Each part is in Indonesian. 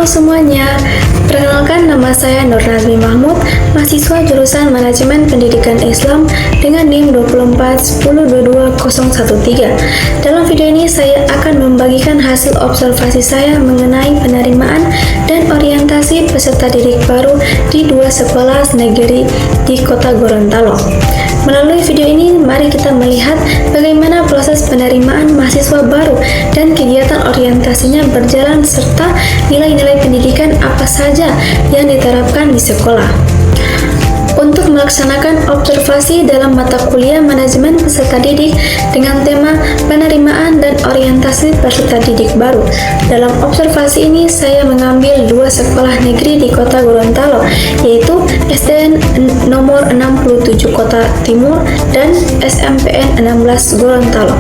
Halo semuanya, perkenalkan nama saya Nur Nazmi Mahmud, mahasiswa jurusan Manajemen Pendidikan Islam dengan NIM 241022013. Dalam video ini saya akan membagikan hasil observasi saya mengenai penerimaan dan orientasi peserta didik baru di dua sekolah negeri di Kota Gorontalo. Melalui video ini, mari kita melihat bagaimana proses penerimaan mahasiswa baru dan kegiatan orientasinya berjalan serta nilai-nilai pendidikan apa saja yang diterapkan di sekolah. Untuk melaksanakan observasi dalam mata kuliah manajemen peserta didik dengan tema penerimaan dan orientasi peserta didik baru. Dalam observasi ini saya mengambil dua sekolah negeri di Kota Gorontalo, yaitu SDN nomor 67 Kota Timur dan SMPN 16 Gorontalo.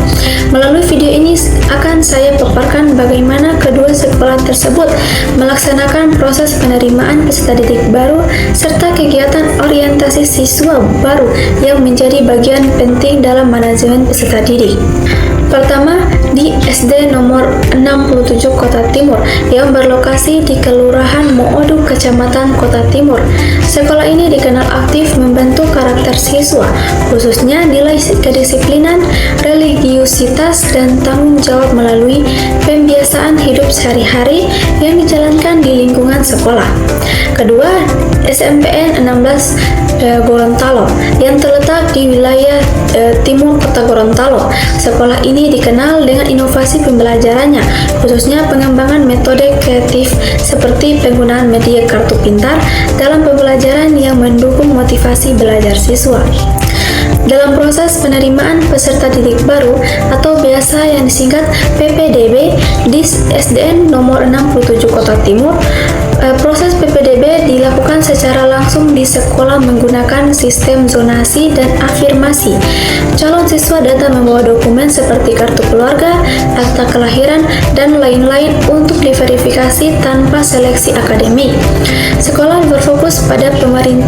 Melalui video ini akan saya paparkan bagaimana kedua sekolah tersebut melaksanakan proses penerimaan peserta didik baru serta kegiatan orientasi siswa baru yang menjadi bagian penting dalam manajemen peserta didik. Pertama, di SD nomor 67 Kota Timur yang berlokasi di Kelurahan Moodu, Kecamatan Kota Timur. Sekolah ini dikenal aktif membentuk karakter siswa, khususnya nilai kedisiplinan, religiusitas, dan tanggung jawab melalui pembiasaan hidup sehari-hari yang dijalankan di lingkungan sekolah. Kedua, SMPN 16 Gorontalo yang terletak di wilayah timur Kota Gorontalo. Sekolah ini dikenal dengan inovasi pembelajarannya, khususnya pengembangan metode kreatif seperti penggunaan media kartu pintar dalam pembelajaran yang mendukung motivasi belajar siswa. Dalam proses penerimaan peserta didik baru atau biasa yang disingkat PPDB di SDN nomor 67 Kota Timur, proses PPDB dilakukan secara langsung di sekolah menggunakan sistem zonasi dan afirmasi. Calon siswa datang membawa dokumen seperti kartu keluarga, akta kelahiran, dan lain-lain untuk diverifikasi tanpa seleksi akademik. Sekolah berfokus pada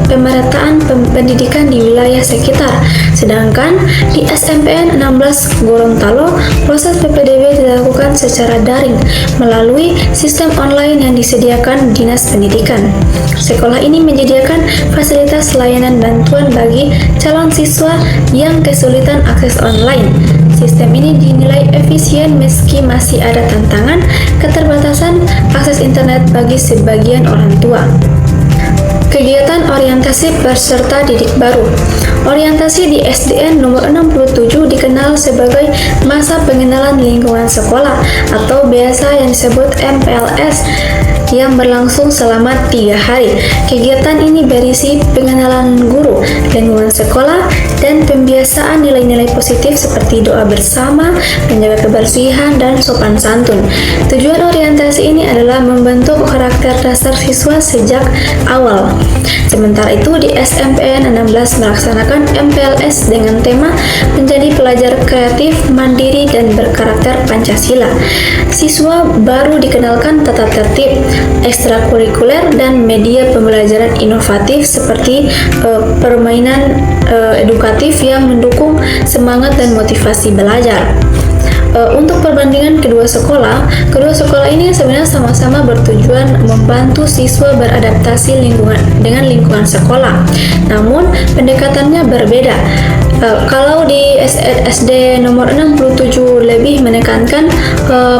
pemerataan pendidikan di wilayah sekitar. Sedangkan di SMPN 16 Gorontalo, proses PPDB dilakukan secara daring melalui sistem online yang disediakan Dinas Pendidikan. Sekolah ini menyediakan fasilitas layanan bantuan bagi calon siswa yang kesulitan akses online. Sistem ini dinilai efisien meski masih ada tantangan keterbatasan akses internet bagi sebagian orang tua. Kegiatan orientasi peserta didik baru. Orientasi di SDN nomor 67 dikenal sebagai masa pengenalan lingkungan sekolah atau biasa yang disebut MPLS yang berlangsung selama 3 hari. Kegiatan ini berisi pengenalan guru, lingkungan sekolah, dan pembiasaan nilai-nilai positif seperti doa bersama, menjaga kebersihan, dan sopan santun. Tujuan orientasi ini adalah membentuk karakter dasar siswa sejak awal. Sementara itu di SMPN 16 melaksanakan MPLS dengan tema menjadi pelajar kreatif, mandiri, dan berkarakter Pancasila. Siswa baru dikenalkan tata tertib, ekstrakurikuler, dan media pembelajaran inovatif seperti permainan edukatif yang mendukung semangat dan motivasi belajar. Untuk perbandingan kedua sekolah ini sebenarnya sama-sama bertujuan membantu siswa beradaptasi dengan lingkungan sekolah. Namun pendekatannya berbeda. Kalau di SD nomor 67 lebih menekankan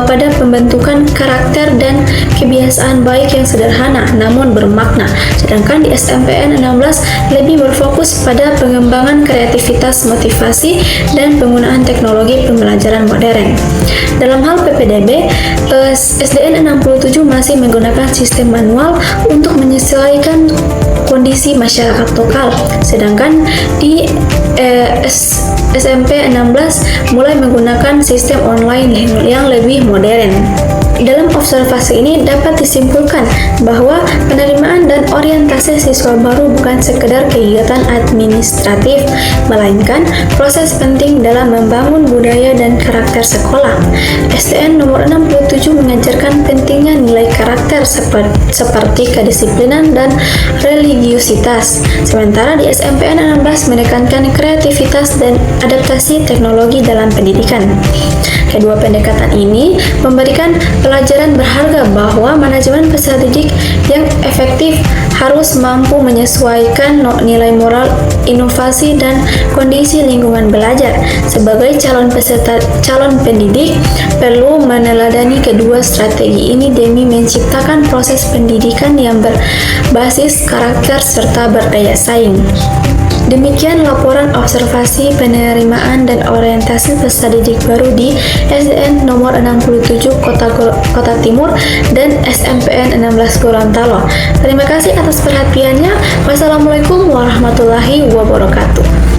pada pembentukan karakter dan kebiasaan baik yang sederhana namun bermakna. Sedangkan di SMPN 16 lebih berfokus pada pengembangan kreativitas, motivasi, dan penggunaan teknologi pembelajaran modern. Dalam hal PPDB, SDN 67 masih menggunakan sistem manual untuk menyesuaikan kondisi masyarakat lokal, sedangkan di SMP 16 mulai menggunakan sistem online yang lebih modern. Dalam observasi ini dapat disimpulkan bahwa penerimaan dan orientasi siswa baru bukan sekedar kegiatan administratif, melainkan proses penting dalam membangun budaya dan karakter sekolah. SDN nomor 67 mengajarkan pentingnya nilai karakter seperti kedisiplinan dan religiusitas, sementara di SMPN 16 menekankan kreativitas dan adaptasi teknologi dalam pendidikan. Kedua pendekatan ini memberikan pelajaran berharga bahwa manajemen peserta didik yang efektif harus mampu menyesuaikan nilai moral, inovasi, dan kondisi lingkungan belajar. Sebagai calon pendidik, perlu meneladani kedua strategi ini demi menciptakan proses pendidikan yang berbasis karakter serta berdaya saing. Demikian laporan observasi penerimaan dan orientasi peserta didik baru di SDN nomor 67 Kota Timur dan SMPN 16 Gorontalo. Terima kasih atas perhatiannya. Wassalamualaikum warahmatullahi wabarakatuh.